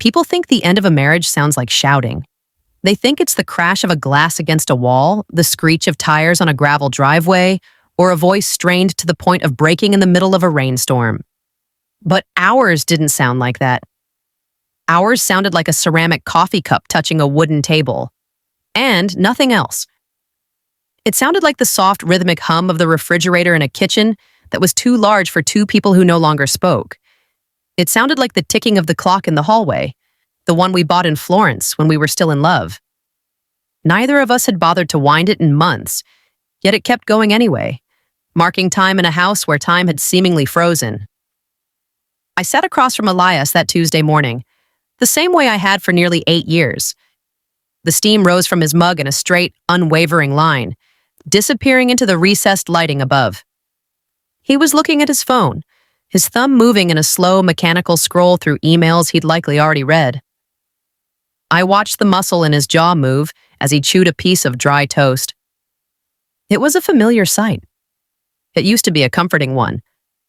People think the end of a marriage sounds like shouting. They think it's the crash of a glass against a wall, the screech of tires on a gravel driveway, or a voice strained to the point of breaking in the middle of a rainstorm. But ours didn't sound like that. Ours sounded like a ceramic coffee cup touching a wooden table. And nothing else. It sounded like the soft, rhythmic hum of the refrigerator in a kitchen that was too large for two people who no longer spoke. It sounded like the ticking of the clock in the hallway, the one we bought in Florence when we were still in love. Neither of us had bothered to wind it in months, yet it kept going anyway, marking time in a house where time had seemingly frozen. I sat across from Elias that Tuesday morning, the same way I had for nearly 8 years. The steam rose from his mug in a straight, unwavering line, disappearing into the recessed lighting above. He was looking at his phone, his thumb moving in a slow, mechanical scroll through emails he'd likely already read. I watched the muscle in his jaw move as he chewed a piece of dry toast. It was a familiar sight. It used to be a comforting one,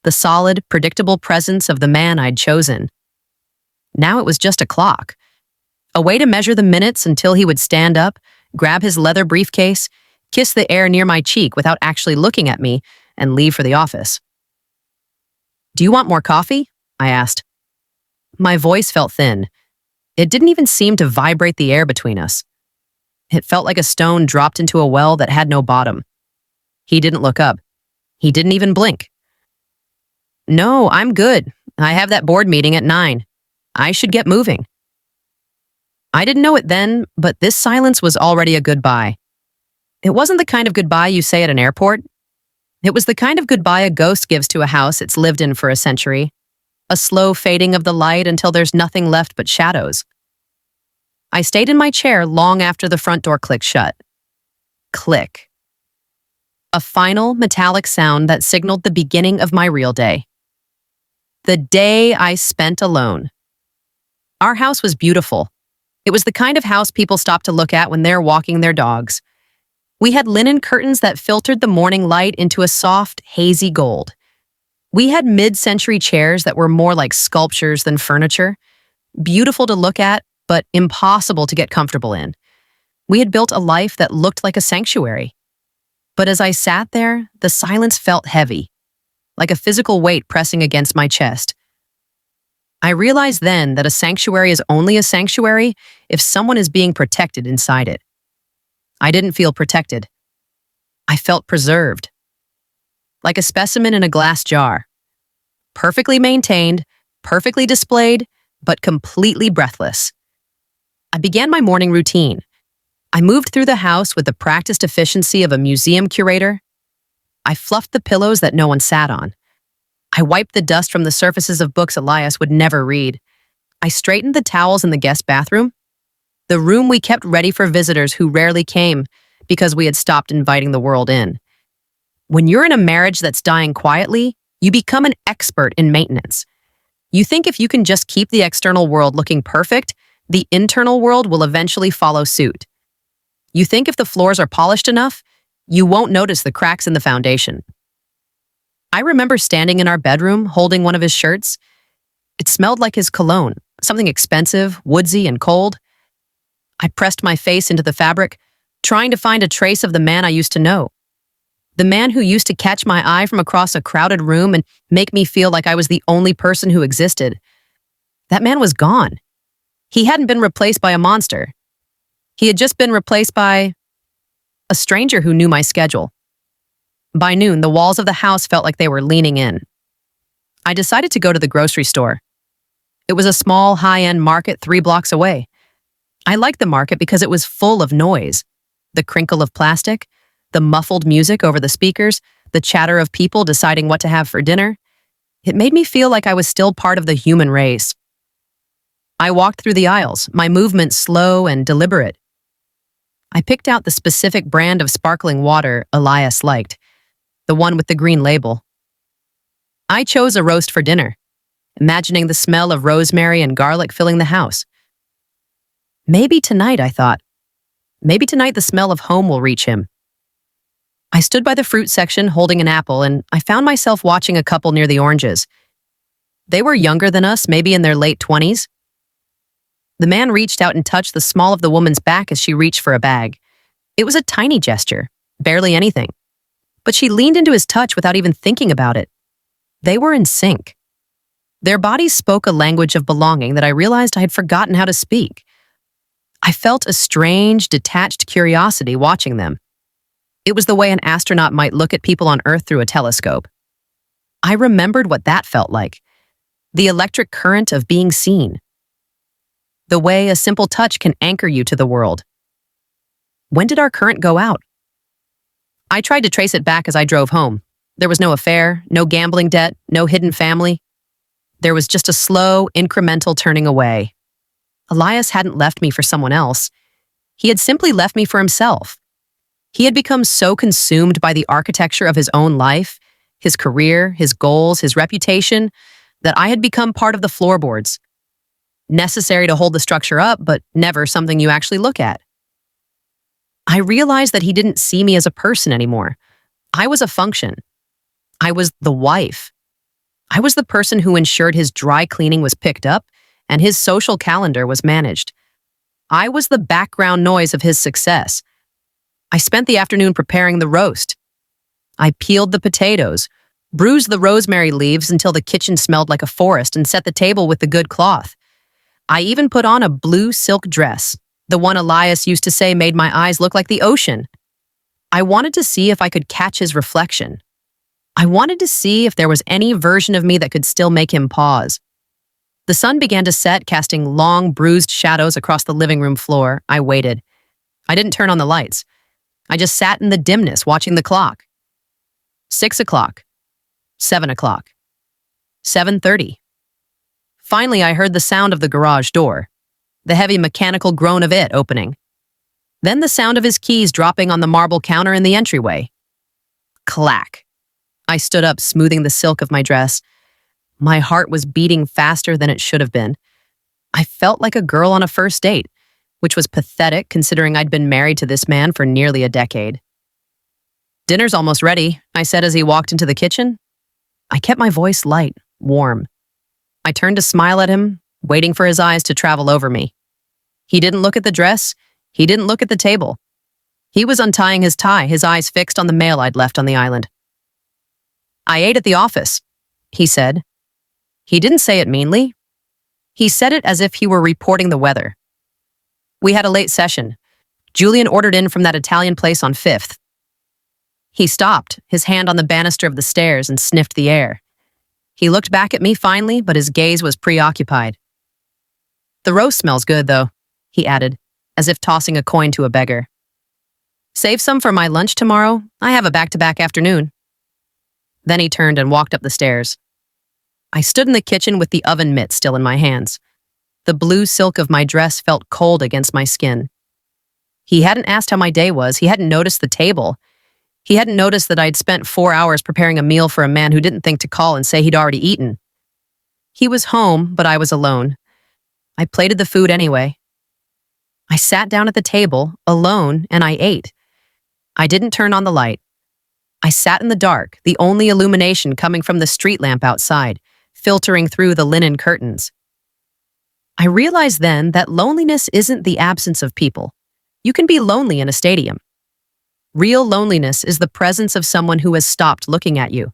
the solid, predictable presence of the man I'd chosen. Now it was just a clock, a way to measure the minutes until he would stand up, grab his leather briefcase, kiss the air near my cheek without actually looking at me, and leave for the office. "Do you want more coffee?" I asked. My voice felt thin. It didn't even seem to vibrate the air between us. It felt like a stone dropped into a well that had no bottom. He didn't look up. He didn't even blink. "No, I'm good. I have that board meeting at 9. I should get moving." I didn't know it then, but this silence was already a goodbye. It wasn't the kind of goodbye you say at an airport. It was the kind of goodbye a ghost gives to a house it's lived in for a century. A slow fading of the light until there's nothing left but shadows. I stayed in my chair long after the front door clicked shut. Click. A final metallic sound that signaled the beginning of my real day. The day I spent alone. Our house was beautiful. It was the kind of house people stop to look at when they're walking their dogs. We had linen curtains that filtered the morning light into a soft, hazy gold. We had mid-century chairs that were more like sculptures than furniture, beautiful to look at, but impossible to get comfortable in. We had built a life that looked like a sanctuary. But as I sat there, the silence felt heavy, like a physical weight pressing against my chest. I realized then that a sanctuary is only a sanctuary if someone is being protected inside it. I didn't feel protected. I felt preserved. Like a specimen in a glass jar. Perfectly maintained, perfectly displayed, but completely breathless. I began my morning routine. I moved through the house with the practiced efficiency of a museum curator. I fluffed the pillows that no one sat on. I wiped the dust from the surfaces of books Elias would never read. I straightened the towels in the guest bathroom, the room we kept ready for visitors who rarely came because we had stopped inviting the world in. When you're in a marriage that's dying quietly, you become an expert in maintenance. You think if you can just keep the external world looking perfect, the internal world will eventually follow suit. You think if the floors are polished enough, you won't notice the cracks in the foundation. I remember standing in our bedroom holding one of his shirts. It smelled like his cologne, something expensive, woodsy, and cold. I pressed my face into the fabric, trying to find a trace of the man I used to know. The man who used to catch my eye from across a crowded room and make me feel like I was the only person who existed. That man was gone. He hadn't been replaced by a monster. He had just been replaced by a stranger who knew my schedule. By noon, the walls of the house felt like they were leaning in. I decided to go to the grocery store. It was a small, high-end market 3 blocks away. I liked the market because it was full of noise. The crinkle of plastic, the muffled music over the speakers, the chatter of people deciding what to have for dinner. It made me feel like I was still part of the human race. I walked through the aisles, my movement slow and deliberate. I picked out the specific brand of sparkling water Elias liked, the one with the green label. I chose a roast for dinner, imagining the smell of rosemary and garlic filling the house. Maybe tonight, I thought. Maybe tonight the smell of home will reach him. I stood by the fruit section holding an apple, and I found myself watching a couple near the oranges. They were younger than us, maybe in their late 20s. The man reached out and touched the small of the woman's back as she reached for a bag. It was a tiny gesture, barely anything. But she leaned into his touch without even thinking about it. They were in sync. Their bodies spoke a language of belonging that I realized I had forgotten how to speak. I felt a strange, detached curiosity watching them. It was the way an astronaut might look at people on Earth through a telescope. I remembered what that felt like. The electric current of being seen. The way a simple touch can anchor you to the world. When did our current go out? I tried to trace it back as I drove home. There was no affair, no gambling debt, no hidden family. There was just a slow, incremental turning away. Elias hadn't left me for someone else. He had simply left me for himself. He had become so consumed by the architecture of his own life, his career, his goals, his reputation, that I had become part of the floorboards. Necessary to hold the structure up, but never something you actually look at. I realized that he didn't see me as a person anymore. I was a function. I was the wife. I was the person who ensured his dry cleaning was picked up and his social calendar was managed. I was the background noise of his success. I spent the afternoon preparing the roast. I peeled the potatoes, bruised the rosemary leaves until the kitchen smelled like a forest, and set the table with the good cloth. I even put on a blue silk dress, the one Elias used to say made my eyes look like the ocean. I wanted to see if I could catch his reflection. I wanted to see if there was any version of me that could still make him pause. The sun began to set, casting long, bruised shadows across the living room floor. I waited. I didn't turn on the lights. I just sat in the dimness, watching the clock. 6 o'clock. 7 o'clock. 7:30. Finally, I heard the sound of the garage door, the heavy mechanical groan of it opening. Then the sound of his keys dropping on the marble counter in the entryway. Clack. I stood up, smoothing the silk of my dress. My heart was beating faster than it should have been. I felt like a girl on a first date, which was pathetic considering I'd been married to this man for nearly a decade. "Dinner's almost ready," I said as he walked into the kitchen. I kept my voice light, warm. I turned to smile at him, waiting for his eyes to travel over me. He didn't look at the dress. He didn't look at the table. He was untying his tie, his eyes fixed on the mail I'd left on the island. "I ate at the office," he said. He didn't say it meanly. He said it as if he were reporting the weather. "We had a late session. Julian ordered in from that Italian place on 5th. He stopped, his hand on the banister of the stairs, and sniffed the air. He looked back at me finally, but his gaze was preoccupied. "The roast smells good, though," he added, as if tossing a coin to a beggar. "Save some for my lunch tomorrow. I have a back-to-back afternoon." Then he turned and walked up the stairs. I stood in the kitchen with the oven mitt still in my hands. The blue silk of my dress felt cold against my skin. He hadn't asked how my day was. He hadn't noticed the table. He hadn't noticed that I'd spent 4 hours preparing a meal for a man who didn't think to call and say he'd already eaten. He was home, but I was alone. I plated the food anyway. I sat down at the table, alone, and I ate. I didn't turn on the light. I sat in the dark, the only illumination coming from the street lamp outside, filtering through the linen curtains. I realized then that loneliness isn't the absence of people. You can be lonely in a stadium. Real loneliness is the presence of someone who has stopped looking at you.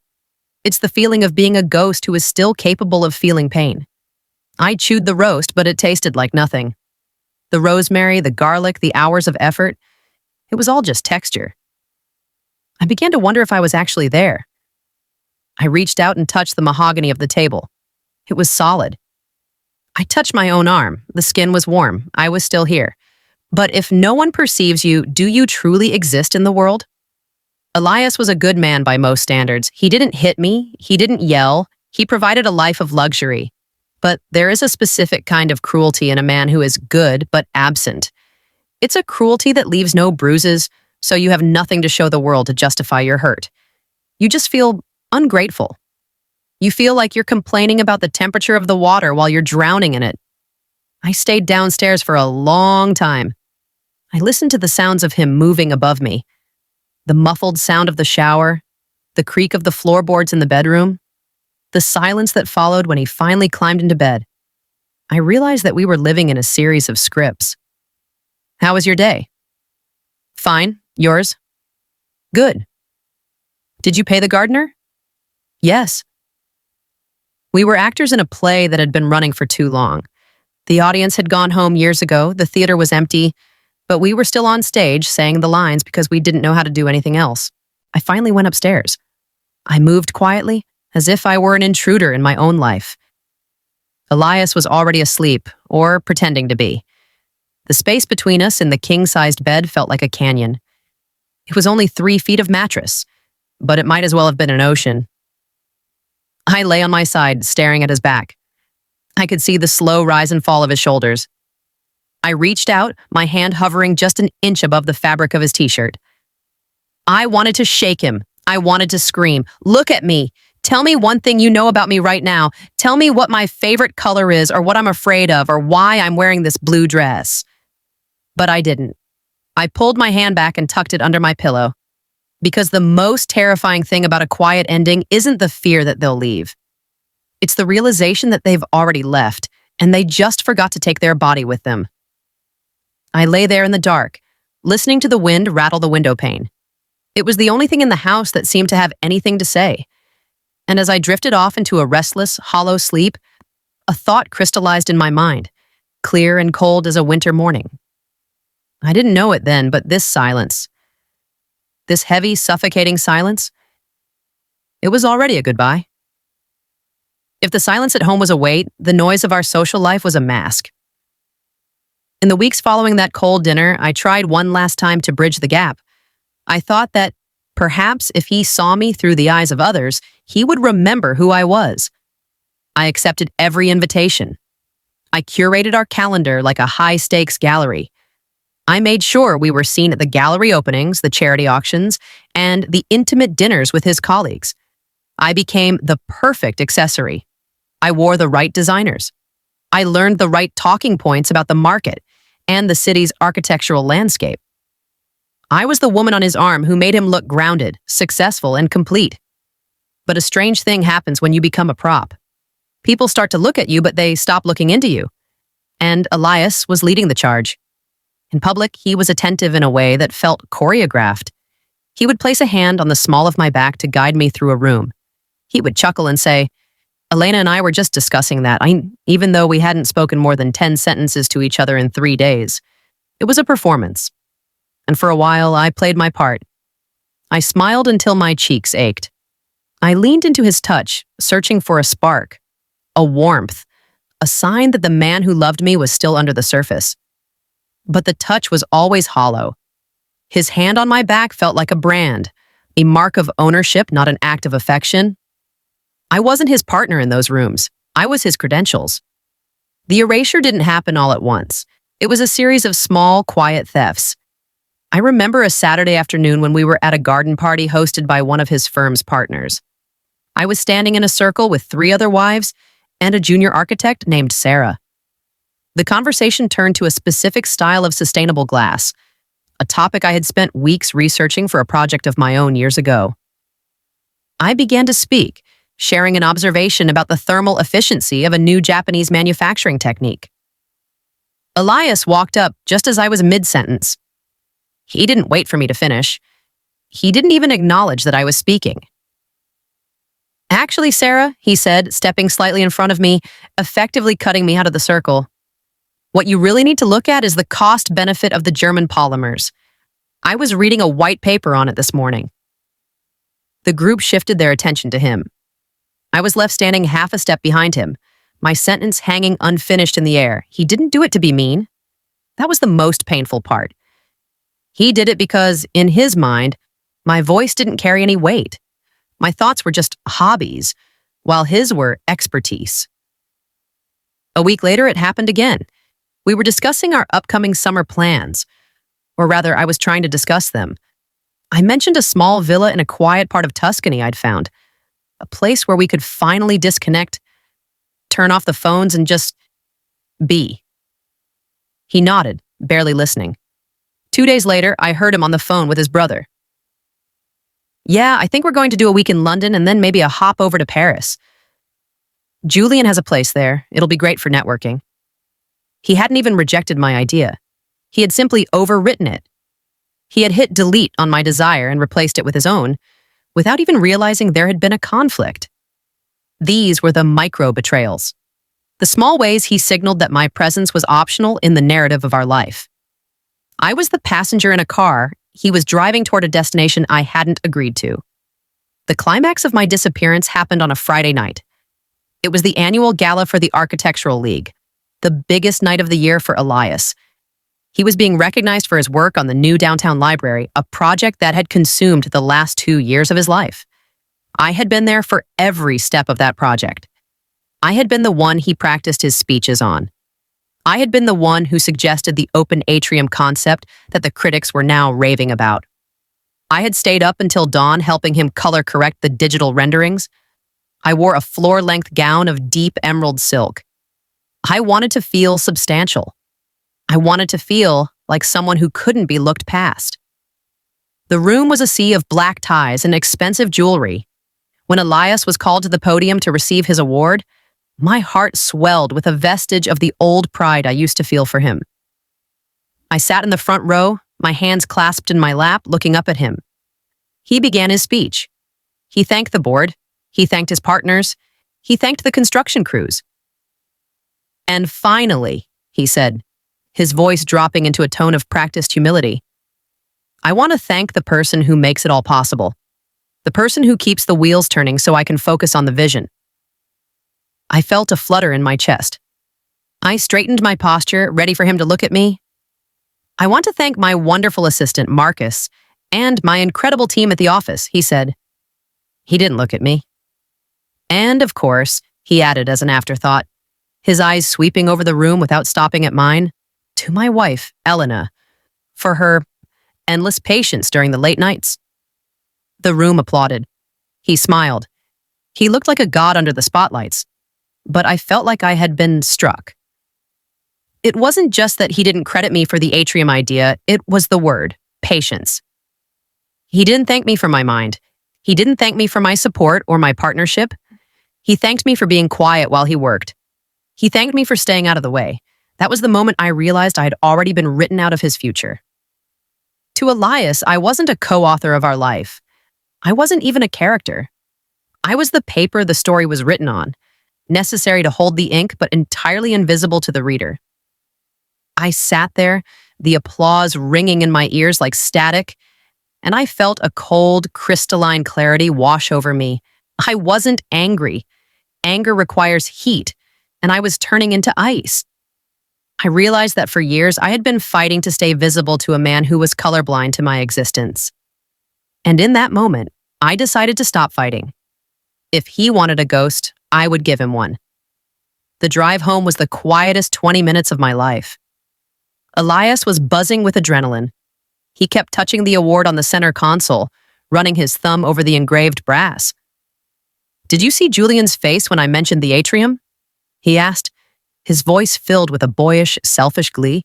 It's the feeling of being a ghost who is still capable of feeling pain. I chewed the roast, but it tasted like nothing. The rosemary, the garlic, the hours of effort, it was all just texture. I began to wonder if I was actually there. I reached out and touched the mahogany of the table. It was solid. I touched my own arm. The skin was warm. I was still here. But if no one perceives you, do you truly exist in the world? Elias was a good man by most standards. He didn't hit me. He didn't yell. He provided a life of luxury. But there is a specific kind of cruelty in a man who is good but absent. It's a cruelty that leaves no bruises, so you have nothing to show the world to justify your hurt. You just feel ungrateful. You feel like you're complaining about the temperature of the water while you're drowning in it. I stayed downstairs for a long time. I listened to the sounds of him moving above me. The muffled sound of the shower, the creak of the floorboards in the bedroom, the silence that followed when he finally climbed into bed. I realized that we were living in a series of scripts. How was your day? Fine. Yours? Good. Did you pay the gardener? Yes. We were actors in a play that had been running for too long. The audience had gone home years ago, the theater was empty, but we were still on stage saying the lines because we didn't know how to do anything else. I finally went upstairs. I moved quietly, as if I were an intruder in my own life. Elias was already asleep, or pretending to be. The space between us in the king-sized bed felt like a canyon. It was only 3 feet of mattress, but it might as well have been an ocean. I lay on my side, staring at his back. I could see the slow rise and fall of his shoulders. I reached out, my hand hovering just an inch above the fabric of his t-shirt. I wanted to shake him. I wanted to scream, "Look at me! Tell me one thing you know about me right now. Tell me what my favorite color is, or what I'm afraid of, or why I'm wearing this blue dress." But I didn't. I pulled my hand back and tucked it under my pillow. Because the most terrifying thing about a quiet ending isn't the fear that they'll leave. It's the realization that they've already left, and they just forgot to take their body with them. I lay there in the dark, listening to the wind rattle the window pane. It was the only thing in the house that seemed to have anything to say. And as I drifted off into a restless, hollow sleep, a thought crystallized in my mind, clear and cold as a winter morning. I didn't know it then, but this silence, this heavy, suffocating silence, it was already a goodbye. If the silence at home was a weight, the noise of our social life was a mask. In the weeks following that cold dinner, I tried one last time to bridge the gap. I thought that perhaps if he saw me through the eyes of others, he would remember who I was. I accepted every invitation. I curated our calendar like a high-stakes gallery. I made sure we were seen at the gallery openings, the charity auctions, and the intimate dinners with his colleagues. I became the perfect accessory. I wore the right designers. I learned the right talking points about the market and the city's architectural landscape. I was the woman on his arm who made him look grounded, successful, and complete. But a strange thing happens when you become a prop. People start to look at you, but they stop looking into you. And Elias was leading the charge. In public, he was attentive in a way that felt choreographed. He would place a hand on the small of my back to guide me through a room. He would chuckle and say, "Elena and I were just discussing that, even though we hadn't spoken more than 10 sentences to each other in 3 days. It was a performance. And for a while, I played my part. I smiled until my cheeks ached. I leaned into his touch, searching for a spark, a warmth, a sign that the man who loved me was still under the surface. But the touch was always hollow. His hand on my back felt like a brand, a mark of ownership, not an act of affection. I wasn't his partner in those rooms. I was his credentials. The erasure didn't happen all at once. It was a series of small, quiet thefts. I remember a Saturday afternoon when we were at a garden party hosted by one of his firm's partners. I was standing in a circle with 3 other wives and a junior architect named Sarah. The conversation turned to a specific style of sustainable glass, a topic I had spent weeks researching for a project of my own years ago. I began to speak, sharing an observation about the thermal efficiency of a new Japanese manufacturing technique. Elias walked up just as I was mid-sentence. He didn't wait for me to finish. He didn't even acknowledge that I was speaking. "Actually, Sarah," he said, stepping slightly in front of me, effectively cutting me out of the circle, "what you really need to look at is the cost-benefit of the German polymers. I was reading a white paper on it this morning." The group shifted their attention to him. I was left standing half a step behind him, my sentence hanging unfinished in the air. He didn't do it to be mean. That was the most painful part. He did it because, in his mind, my voice didn't carry any weight. My thoughts were just hobbies, while his were expertise. A week later, it happened again. We were discussing our upcoming summer plans, or rather, I was trying to discuss them. I mentioned a small villa in a quiet part of Tuscany I'd found, a place where we could finally disconnect, turn off the phones, and just be. He nodded, barely listening. 2 days later, I heard him on the phone with his brother. "Yeah, I think we're going to do a week in London and then maybe a hop over to Paris. Julian has a place there. It'll be great for networking." He hadn't even rejected my idea. He had simply overwritten it. He had hit delete on my desire and replaced it with his own, without even realizing there had been a conflict. These were the micro-betrayals. The small ways he signaled that my presence was optional in the narrative of our life. I was the passenger in a car. He was driving toward a destination I hadn't agreed to. The climax of my disappearance happened on a Friday night. It was the annual gala for the Architectural League, the biggest night of the year for Elias. He was being recognized for his work on the new downtown library, a project that had consumed the last 2 years of his life. I had been there for every step of that project. I had been the one he practiced his speeches on. I had been the one who suggested the open atrium concept that the critics were now raving about. I had stayed up until dawn helping him color correct the digital renderings. I wore a floor-length gown of deep emerald silk. I wanted to feel substantial. I wanted to feel like someone who couldn't be looked past. The room was a sea of black ties and expensive jewelry. When Elias was called to the podium to receive his award, my heart swelled with a vestige of the old pride I used to feel for him. I sat in the front row, my hands clasped in my lap, looking up at him. He began his speech. He thanked the board. He thanked his partners. He thanked the construction crews. And finally, he said, his voice dropping into a tone of practiced humility, I want to thank the person who makes it all possible. The person who keeps the wheels turning so I can focus on the vision. I felt a flutter in my chest. I straightened my posture, ready for him to look at me. I want to thank my wonderful assistant, Marcus, and my incredible team at the office, he said. He didn't look at me. And, of course, he added as an afterthought, his eyes sweeping over the room without stopping at mine, to my wife, Elena, for her endless patience during the late nights. The room applauded. He smiled. He looked like a god under the spotlights, but I felt like I had been struck. It wasn't just that he didn't credit me for the atrium idea, it was the word, patience. He didn't thank me for my mind. He didn't thank me for my support or my partnership. He thanked me for being quiet while he worked. He thanked me for staying out of the way. That was the moment I realized I had already been written out of his future. To Elias, I wasn't a co-author of our life. I wasn't even a character. I was the paper the story was written on, necessary to hold the ink but entirely invisible to the reader. I sat there, the applause ringing in my ears like static, and I felt a cold, crystalline clarity wash over me. I wasn't angry. Anger requires heat, and I was turning into ice. I realized that for years I had been fighting to stay visible to a man who was colorblind to my existence. And in that moment, I decided to stop fighting. If he wanted a ghost, I would give him one. The drive home was the quietest 20 minutes of my life. Elias was buzzing with adrenaline. He kept touching the award on the center console, running his thumb over the engraved brass. Did you see Julian's face when I mentioned the atrium? He asked, his voice filled with a boyish, selfish glee.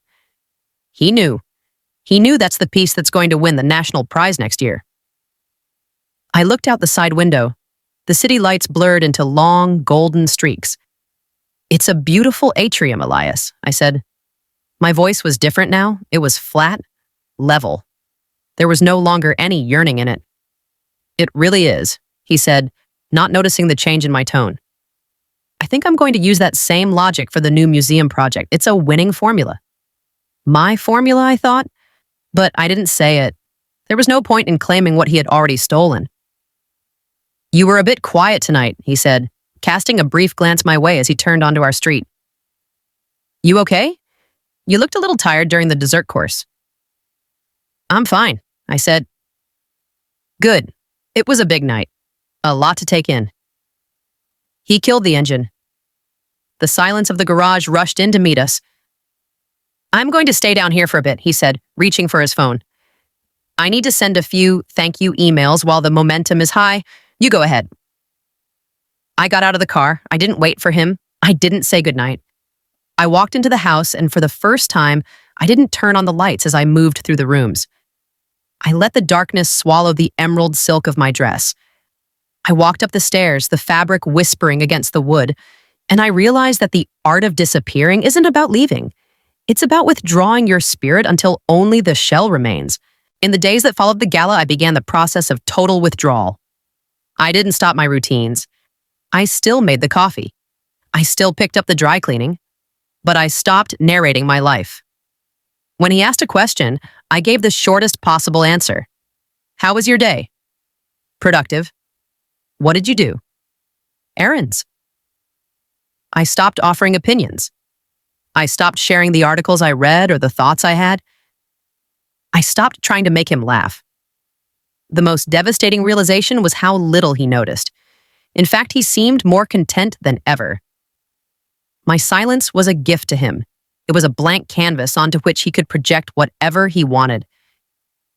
He knew. He knew that's the piece that's going to win the national prize next year. I looked out the side window. The city lights blurred into long, golden streaks. It's a beautiful atrium, Elias, I said. My voice was different now. It was flat, level. There was no longer any yearning in it. It really is, he said, not noticing the change in my tone. I think I'm going to use that same logic for the new museum project. It's a winning formula. My formula, I thought, but I didn't say it. There was no point in claiming what he had already stolen. You were a bit quiet tonight, he said, casting a brief glance my way as he turned onto our street. You okay? You looked a little tired during the dessert course. I'm fine, I said. Good. It was a big night. A lot to take in. He killed the engine. The silence of the garage rushed in to meet us. I'm going to stay down here for a bit, he said, reaching for his phone. I need to send a few thank you emails while the momentum is high. You go ahead. I got out of the car. I didn't wait for him. I didn't say goodnight. I walked into the house, and for the first time, I didn't turn on the lights as I moved through the rooms. I let the darkness swallow the emerald silk of my dress. I walked up the stairs, the fabric whispering against the wood, and I realized that the art of disappearing isn't about leaving. It's about withdrawing your spirit until only the shell remains. In the days that followed the gala, I began the process of total withdrawal. I didn't stop my routines. I still made the coffee. I still picked up the dry cleaning. But I stopped narrating my life. When he asked a question, I gave the shortest possible answer. How was your day? Productive. What did you do? Errands. I stopped offering opinions. I stopped sharing the articles I read or the thoughts I had. I stopped trying to make him laugh. The most devastating realization was how little he noticed. In fact, he seemed more content than ever. My silence was a gift to him. It was a blank canvas onto which he could project whatever he wanted.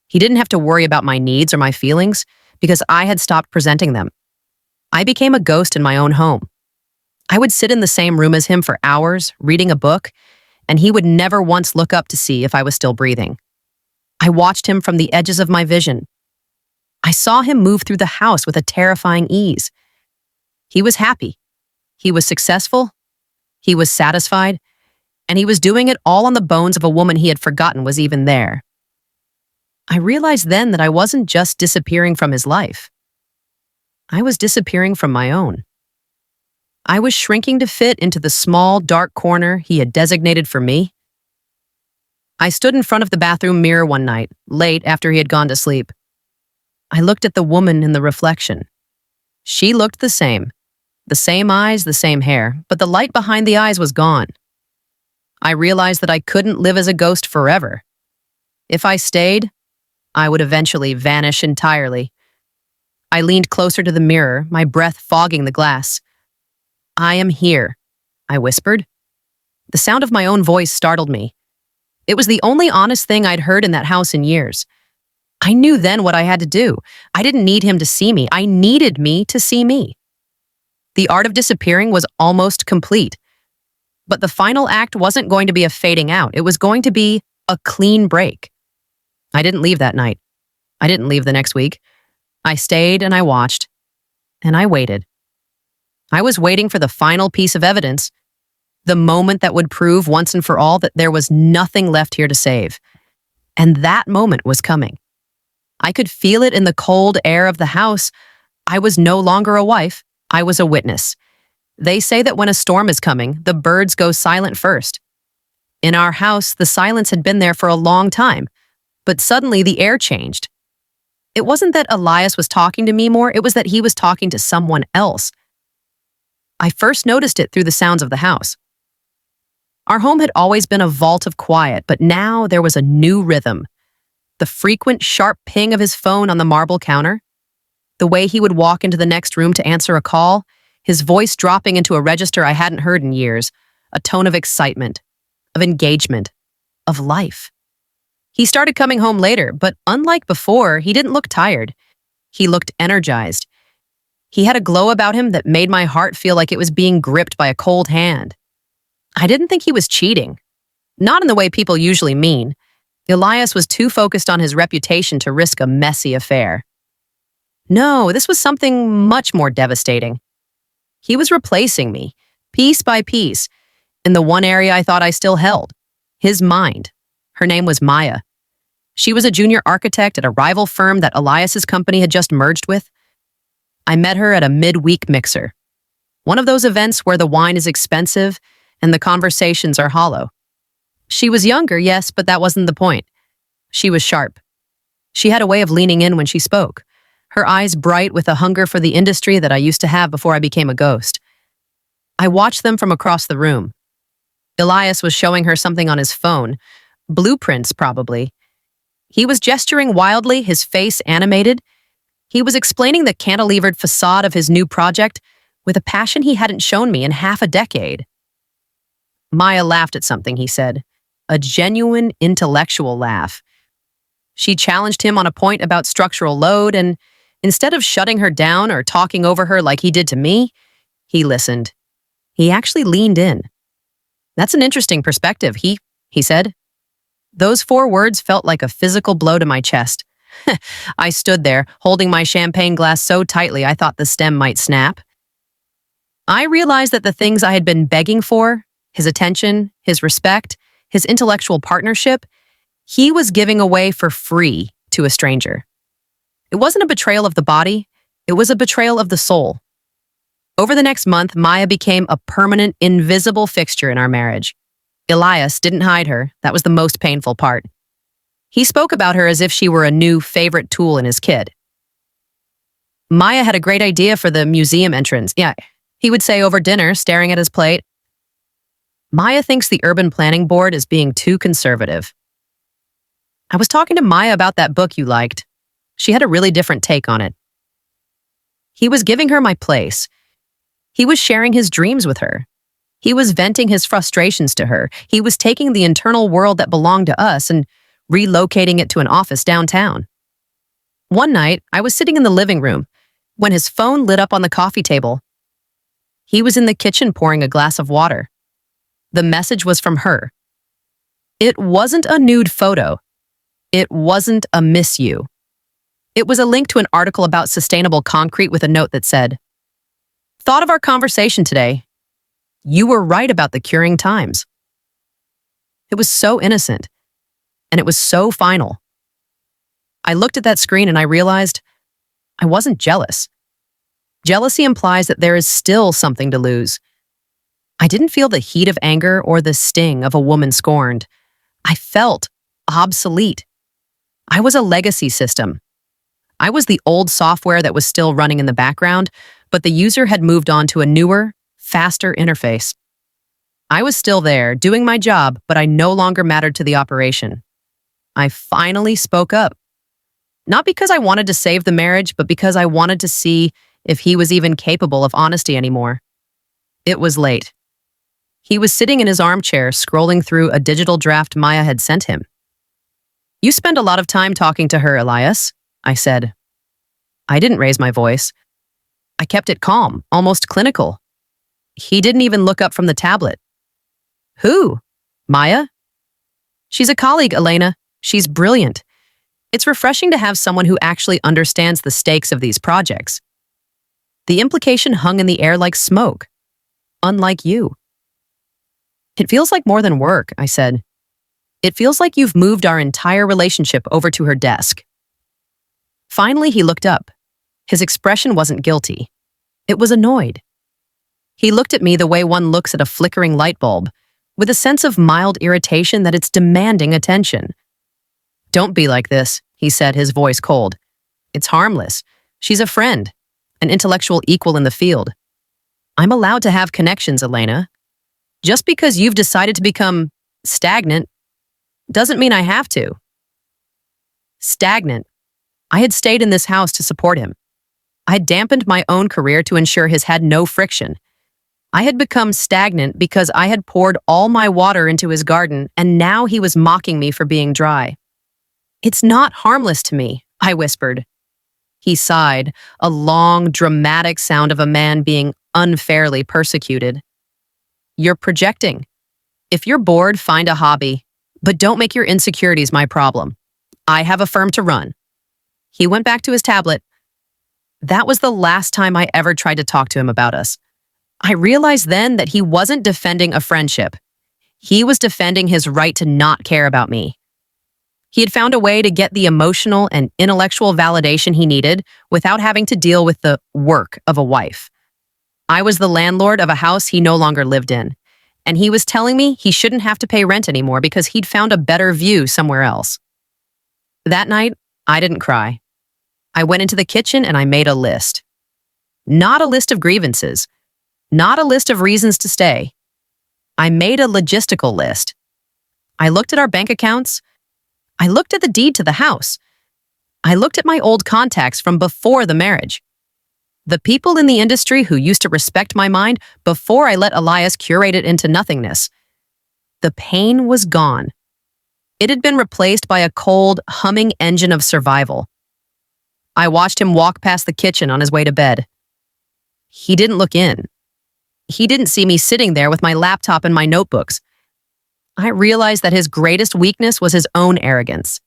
He didn't have to worry about my needs or my feelings because I had stopped presenting them. I became a ghost in my own home. I would sit in the same room as him for hours, reading a book, and he would never once look up to see if I was still breathing. I watched him from the edges of my vision. I saw him move through the house with a terrifying ease. He was happy. He was successful. He was satisfied. And he was doing it all on the bones of a woman he had forgotten was even there. I realized then that I wasn't just disappearing from his life. I was disappearing from my own. I was shrinking to fit into the small, dark corner he had designated for me. I stood in front of the bathroom mirror one night, late after he had gone to sleep. I looked at the woman in the reflection. She looked the same eyes, the same hair, but the light behind the eyes was gone. I realized that I couldn't live as a ghost forever. If I stayed, I would eventually vanish entirely. I leaned closer to the mirror, my breath fogging the glass. I am here, I whispered. The sound of my own voice startled me. It was the only honest thing I'd heard in that house in years. I knew then what I had to do. I didn't need him to see me. I needed me to see me. The art of disappearing was almost complete. But the final act wasn't going to be a fading out. It was going to be a clean break. I didn't leave that night. I didn't leave the next week. I stayed and I watched. And I waited. I was waiting for the final piece of evidence, the moment that would prove once and for all that there was nothing left here to save. And that moment was coming. I could feel it in the cold air of the house. I was no longer a wife. I was a witness. They say that when a storm is coming, the birds go silent first. In our house, the silence had been there for a long time, but suddenly the air changed. It wasn't that Elias was talking to me more, it was that he was talking to someone else. I first noticed it through the sounds of the house. Our home had always been a vault of quiet, but now there was a new rhythm. The frequent, sharp ping of his phone on the marble counter, the way he would walk into the next room to answer a call, his voice dropping into a register I hadn't heard in years, a tone of excitement, of engagement, of life. He started coming home later, but unlike before, he didn't look tired. He looked energized. He had a glow about him that made my heart feel like it was being gripped by a cold hand. I didn't think he was cheating. Not in the way people usually mean. Elias was too focused on his reputation to risk a messy affair. No, this was something much more devastating. He was replacing me, piece by piece, in the one area I thought I still held, his mind. Her name was Maya. She was a junior architect at a rival firm that Elias's company had just merged with. I met her at a mid-week mixer, one of those events where the wine is expensive and the conversations are hollow. She was younger, yes, but that wasn't the point. She was sharp. She had a way of leaning in when she spoke, her eyes bright with a hunger for the industry that I used to have before I became a ghost. I watched them from across the room. Elias was showing her something on his phone, blueprints probably. He was gesturing wildly, his face animated. He was explaining the cantilevered facade of his new project with a passion he hadn't shown me in half a decade. Maya laughed at something he said, a genuine intellectual laugh. She challenged him on a point about structural load, and instead of shutting her down or talking over her like he did to me, he listened. He actually leaned in. That's an interesting perspective, he said. Those 4 words felt like a physical blow to my chest. I stood there, holding my champagne glass so tightly I thought the stem might snap. I realized that the things I had been begging for, his attention, his respect, his intellectual partnership, he was giving away for free to a stranger. It wasn't a betrayal of the body, it was a betrayal of the soul. Over the next month, Maya became a permanent, invisible fixture in our marriage. Elias didn't hide her. That was the most painful part. He spoke about her as if she were a new favorite tool in his kit. Maya had a great idea for the museum entrance. Yeah, he would say over dinner, staring at his plate, Maya thinks the urban planning board is being too conservative. I was talking to Maya about that book you liked. She had a really different take on it. He was giving her my place. He was sharing his dreams with her. He was venting his frustrations to her. He was taking the internal world that belonged to us and relocating it to an office downtown. One night, I was sitting in the living room when his phone lit up on the coffee table. He was in the kitchen pouring a glass of water. The message was from her. It wasn't a nude photo. It wasn't a miss you. It was a link to an article about sustainable concrete with a note that said, "Thought of our conversation today. You were right about the curing times." It was so innocent, and it was so final. I looked at that screen and I realized I wasn't jealous. Jealousy implies that there is still something to lose. I didn't feel the heat of anger or the sting of a woman scorned. I felt obsolete. I was a legacy system. I was the old software that was still running in the background, but the user had moved on to a newer, faster interface. I was still there, doing my job, but I no longer mattered to the operation. I finally spoke up. Not because I wanted to save the marriage, but because I wanted to see if he was even capable of honesty anymore. It was late. He was sitting in his armchair, scrolling through a digital draft Maya had sent him. "You spend a lot of time talking to her, Elias," I said. I didn't raise my voice. I kept it calm, almost clinical. He didn't even look up from the tablet. "Who? Maya?" "She's a colleague, Elena. She's brilliant. It's refreshing to have someone who actually understands the stakes of these projects." The implication hung in the air like smoke. "Unlike you." "It feels like more than work," I said. "It feels like you've moved our entire relationship over to her desk." Finally, he looked up. His expression wasn't guilty. It was annoyed. He looked at me the way one looks at a flickering light bulb, with a sense of mild irritation that it's demanding attention. "Don't be like this," he said, his voice cold. "It's harmless. She's a friend, an intellectual equal in the field. I'm allowed to have connections, Elena. Just because you've decided to become stagnant doesn't mean I have to." Stagnant. I had stayed in this house to support him. I had dampened my own career to ensure his had no friction. I had become stagnant because I had poured all my water into his garden, and now he was mocking me for being dry. "It's not harmless to me," I whispered. He sighed, a long, dramatic sound of a man being unfairly persecuted. "You're projecting. If you're bored, find a hobby, but don't make your insecurities my problem. I have a firm to run." He went back to his tablet. That was the last time I ever tried to talk to him about us. I realized then that he wasn't defending a friendship. He was defending his right to not care about me. He had found a way to get the emotional and intellectual validation he needed without having to deal with the work of a wife. I was the landlord of a house he no longer lived in, and he was telling me he shouldn't have to pay rent anymore because he'd found a better view somewhere else. That night, I didn't cry. I went into the kitchen and I made a list. Not a list of grievances. Not a list of reasons to stay. I made a logistical list. I looked at our bank accounts. I looked at the deed to the house. I looked at my old contacts from before the marriage. The people in the industry who used to respect my mind before I let Elias curate it into nothingness. The pain was gone. It had been replaced by a cold, humming engine of survival. I watched him walk past the kitchen on his way to bed. He didn't look in. He didn't see me sitting there with my laptop and my notebooks. I realized that his greatest weakness was his own arrogance.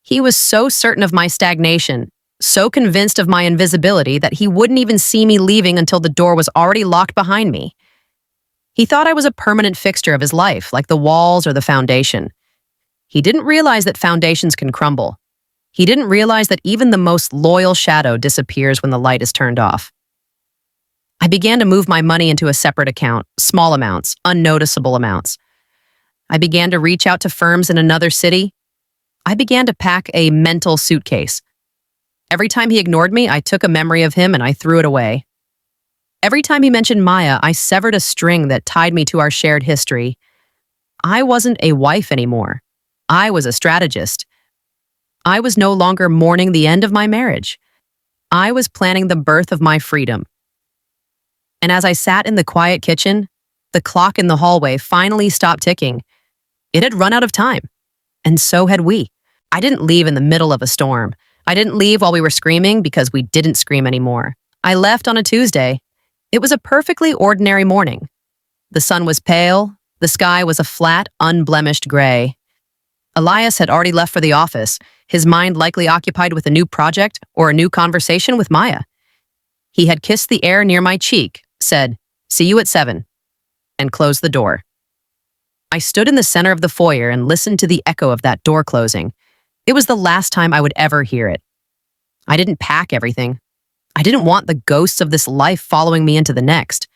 He was so certain of my stagnation, so convinced of my invisibility that he wouldn't even see me leaving until the door was already locked behind me. He thought I was a permanent fixture of his life, like the walls or the foundation. He didn't realize that foundations can crumble. He didn't realize that even the most loyal shadow disappears when the light is turned off. I began to move my money into a separate account, small amounts, unnoticeable amounts. I began to reach out to firms in another city. I began to pack a mental suitcase. Every time he ignored me, I took a memory of him and I threw it away. Every time he mentioned Maya, I severed a string that tied me to our shared history. I wasn't a wife anymore. I was a strategist. I was no longer mourning the end of my marriage. I was planning the birth of my freedom. And as I sat in the quiet kitchen, the clock in the hallway finally stopped ticking. It had run out of time, and so had we. I didn't leave in the middle of a storm. I didn't leave while we were screaming because we didn't scream anymore. I left on a Tuesday. It was a perfectly ordinary morning. The sun was pale. The sky was a flat, unblemished gray. Elias had already left for the office, his mind likely occupied with a new project or a new conversation with Maya. He had kissed the air near my cheek, said, "See you at 7," and closed the door. I stood in the center of the foyer and listened to the echo of that door closing. It was the last time I would ever hear it. I didn't pack everything. I didn't want the ghosts of this life following me into the next.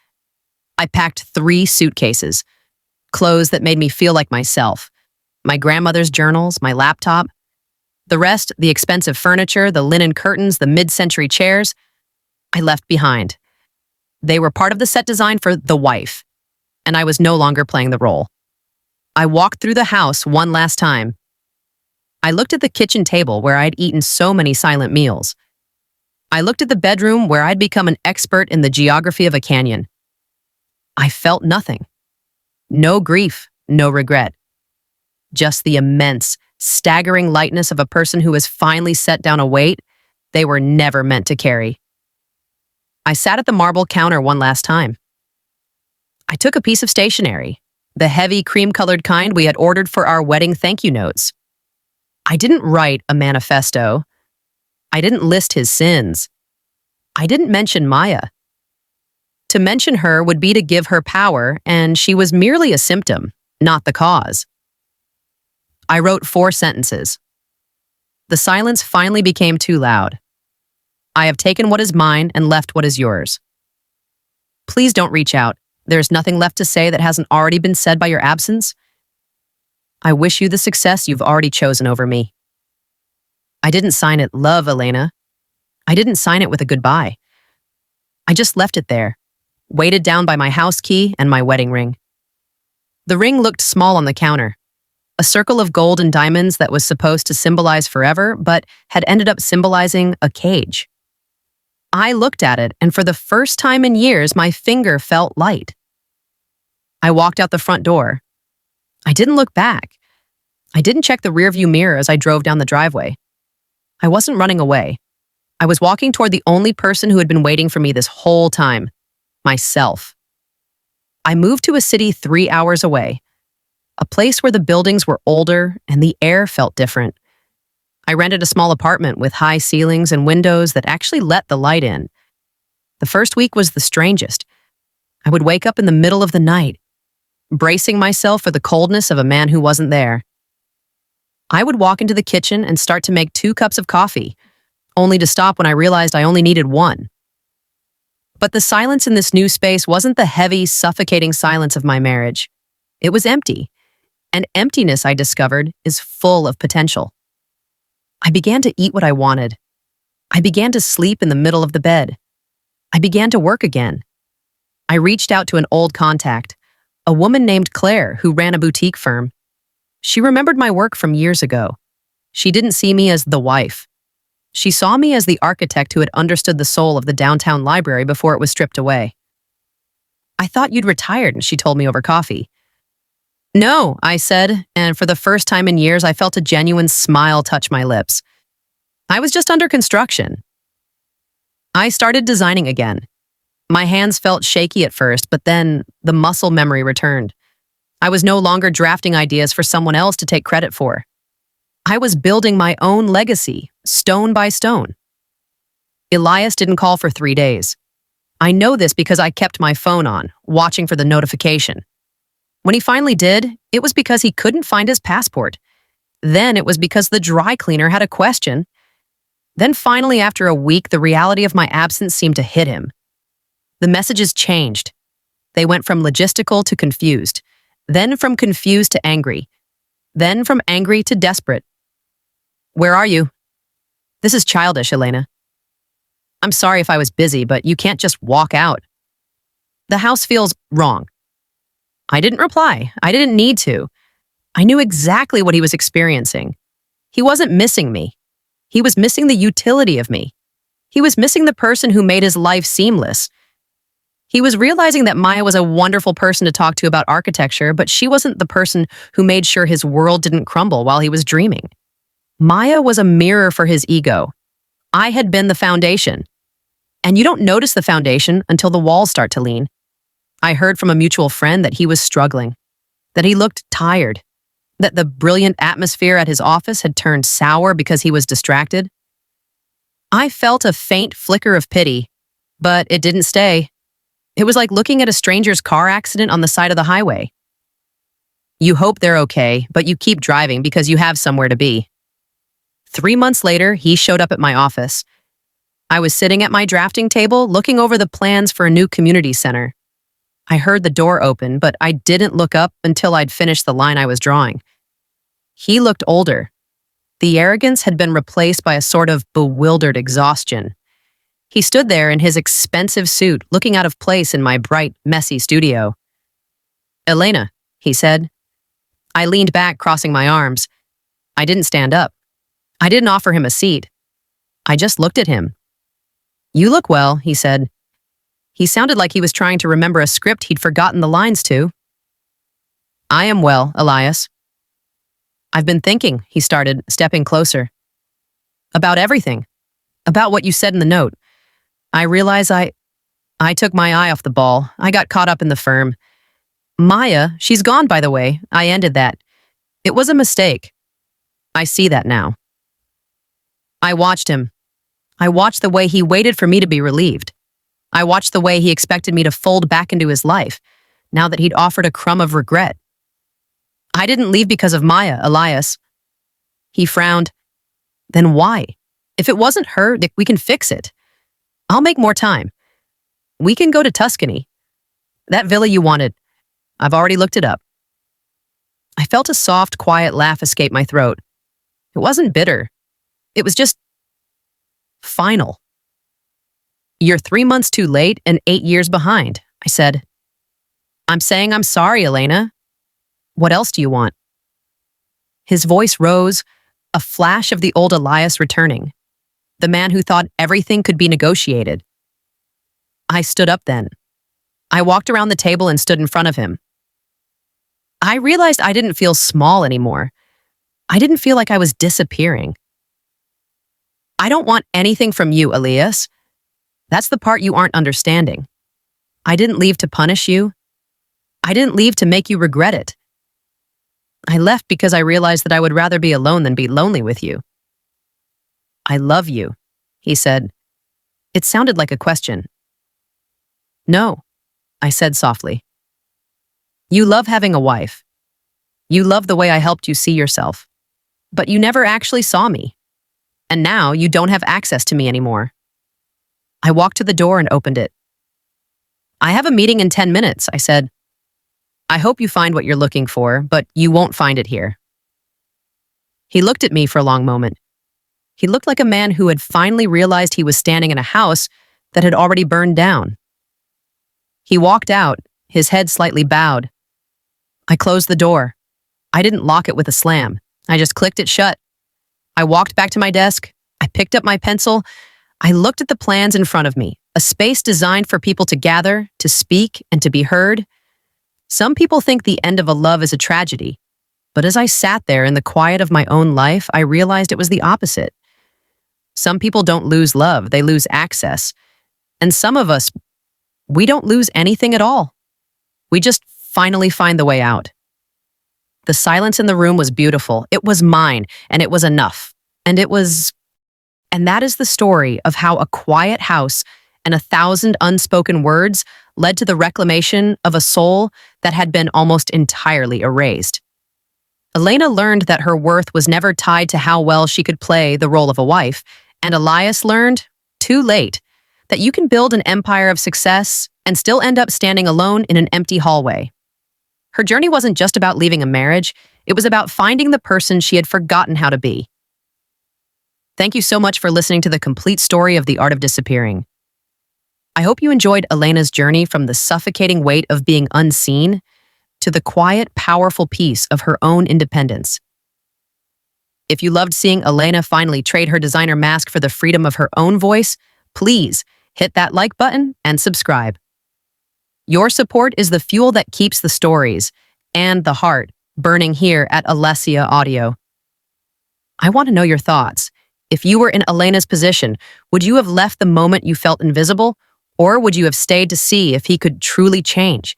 I packed 3 suitcases, clothes that made me feel like myself, my grandmother's journals, my laptop. The rest, the expensive furniture, the linen curtains, the mid-century chairs, I left behind. They were part of the set design for The Wife, and I was no longer playing the role. I walked through the house one last time. I looked at the kitchen table where I'd eaten so many silent meals. I looked at the bedroom where I'd become an expert in the geography of a canyon. I felt nothing. No grief, no regret. Just the immense, staggering lightness of a person who has finally set down a weight they were never meant to carry. I sat at the marble counter one last time. I took a piece of stationery, the heavy cream-colored kind we had ordered for our wedding thank you notes. I didn't write a manifesto. I didn't list his sins. I didn't mention Maya. To mention her would be to give her power, and she was merely a symptom, not the cause. I wrote 4 sentences. The silence finally became too loud. I have taken what is mine and left what is yours. Please don't reach out. There's nothing left to say that hasn't already been said by your absence. I wish you the success you've already chosen over me. I didn't sign it, "Love, Elena." I didn't sign it with a goodbye. I just left it there, weighted down by my house key and my wedding ring. The ring looked small on the counter, a circle of gold and diamonds that was supposed to symbolize forever, but had ended up symbolizing a cage. I looked at it, and for the first time in years, my finger felt light. I walked out the front door. I didn't look back. I didn't check the rearview mirror as I drove down the driveway. I wasn't running away. I was walking toward the only person who had been waiting for me this whole time, myself. I moved to a city 3 hours away, a place where the buildings were older and the air felt different. I rented a small apartment with high ceilings and windows that actually let the light in. The first week was the strangest. I would wake up in the middle of the night, bracing myself for the coldness of a man who wasn't there. I would walk into the kitchen and start to make 2 cups of coffee, only to stop when I realized I only needed 1. But the silence in this new space wasn't the heavy, suffocating silence of my marriage. It was empty, and emptiness, I discovered, is full of potential. I began to eat what I wanted. I began to sleep in the middle of the bed. I began to work again. I reached out to an old contact, a woman named Claire who ran a boutique firm. She remembered my work from years ago. She didn't see me as the wife. She saw me as the architect who had understood the soul of the downtown library before it was stripped away. "I thought you'd retired," she told me over coffee. "No," I said, and for the first time in years, I felt a genuine smile touch my lips. "I was just under construction." I started designing again. My hands felt shaky at first, but then the muscle memory returned. I was no longer drafting ideas for someone else to take credit for. I was building my own legacy, stone by stone. Elias didn't call for 3 days. I know this because I kept my phone on, watching for the notification. When he finally did, it was because he couldn't find his passport. Then it was because the dry cleaner had a question. Then finally, after a week, the reality of my absence seemed to hit him. The messages changed. They went from logistical to confused, then from confused to angry, then from angry to desperate. Where are you? This is childish, Elena. I'm sorry if I was busy, but you can't just walk out. The house feels wrong. I didn't reply. I didn't need to. I knew exactly what he was experiencing. He wasn't missing me. He was missing the utility of me. He was missing the person who made his life seamless. He was realizing that Maya was a wonderful person to talk to about architecture, but she wasn't the person who made sure his world didn't crumble while he was dreaming. Maya was a mirror for his ego. I had been the foundation. And you don't notice the foundation until the walls start to lean. I heard from a mutual friend that he was struggling, that he looked tired, that the brilliant atmosphere at his office had turned sour because he was distracted. I felt a faint flicker of pity, but it didn't stay. It was like looking at a stranger's car accident on the side of the highway. You hope they're okay, but you keep driving because you have somewhere to be. 3 months later, he showed up at my office. I was sitting at my drafting table, looking over the plans for a new community center. I heard the door open, but I didn't look up until I'd finished the line I was drawing. He looked older. The arrogance had been replaced by a sort of bewildered exhaustion. He stood there in his expensive suit, looking out of place in my bright, messy studio. "Elena," he said. I leaned back, crossing my arms. I didn't stand up. I didn't offer him a seat. I just looked at him. "You look well," he said. He sounded like he was trying to remember a script he'd forgotten the lines to. "I am well, Elias." "I've been thinking," he started, stepping closer. "About everything. About what you said in the note. I realize I took my eye off the ball. I got caught up in the firm. Maya, she's gone, by the way. I ended that. It was a mistake. I see that now." I watched him. I watched the way he waited for me to be relieved. I watched the way he expected me to fold back into his life, now that he'd offered a crumb of regret. "I didn't leave because of Maya, Elias." He frowned. "Then why? If it wasn't her, we can fix it. I'll make more time. We can go to Tuscany. That villa you wanted. I've already looked it up." I felt a soft, quiet laugh escape my throat. It wasn't bitter. It was just final. "You're 3 months too late and 8 years behind," I said. "I'm saying I'm sorry, Elena. What else do you want?" His voice rose, a flash of the old Elias returning, the man who thought everything could be negotiated. I stood up then. I walked around the table and stood in front of him. I realized I didn't feel small anymore. I didn't feel like I was disappearing. "I don't want anything from you, Elias. That's the part you aren't understanding. I didn't leave to punish you. I didn't leave to make you regret it. I left because I realized that I would rather be alone than be lonely with you." "I love you," he said. It sounded like a question. "No," I said softly. "You love having a wife. You love the way I helped you see yourself. But you never actually saw me. And now you don't have access to me anymore." I walked to the door and opened it. "I have a meeting in 10 minutes, I said. "I hope you find what you're looking for, but you won't find it here." He looked at me for a long moment. He looked like a man who had finally realized he was standing in a house that had already burned down. He walked out, his head slightly bowed. I closed the door. I didn't lock it with a slam. I just clicked it shut. I walked back to my desk. I picked up my pencil. I looked at the plans in front of me, a space designed for people to gather, to speak, and to be heard. Some people think the end of a love is a tragedy, but as I sat there in the quiet of my own life, I realized it was the opposite. Some people don't lose love, they lose access. And some of us, we don't lose anything at all. We just finally find the way out. The silence in the room was beautiful. It was mine, and it was enough. And that is the story of how a quiet house and 1,000 unspoken words led to the reclamation of a soul that had been almost entirely erased. Elena learned that her worth was never tied to how well she could play the role of a wife, and Elias learned, too late, that you can build an empire of success and still end up standing alone in an empty hallway. Her journey wasn't just about leaving a marriage, it was about finding the person she had forgotten how to be. Thank you so much for listening to the complete story of The Art of Disappearing. I hope you enjoyed Elena's journey from the suffocating weight of being unseen to the quiet, powerful peace of her own independence. If you loved seeing Elena finally trade her designer mask for the freedom of her own voice, please hit that like button and subscribe. Your support is the fuel that keeps the stories and the heart burning here at Elias Audio. I want to know your thoughts. If you were in Elena's position, would you have left the moment you felt invisible, or would you have stayed to see if he could truly change?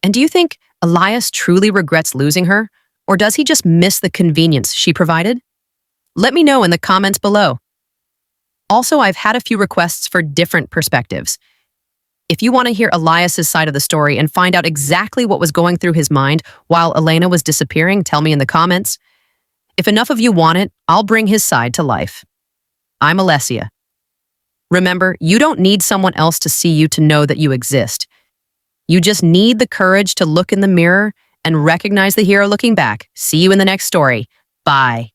And do you think Elias truly regrets losing her, or does he just miss the convenience she provided? Let me know in the comments below. Also, I've had a few requests for different perspectives. If you want to hear Elias's side of the story and find out exactly what was going through his mind while Elena was disappearing, tell me in the comments. If enough of you want it, I'll bring his side to life. I'm Elias. Remember, you don't need someone else to see you to know that you exist. You just need the courage to look in the mirror and recognize the hero looking back. See you in the next story. Bye.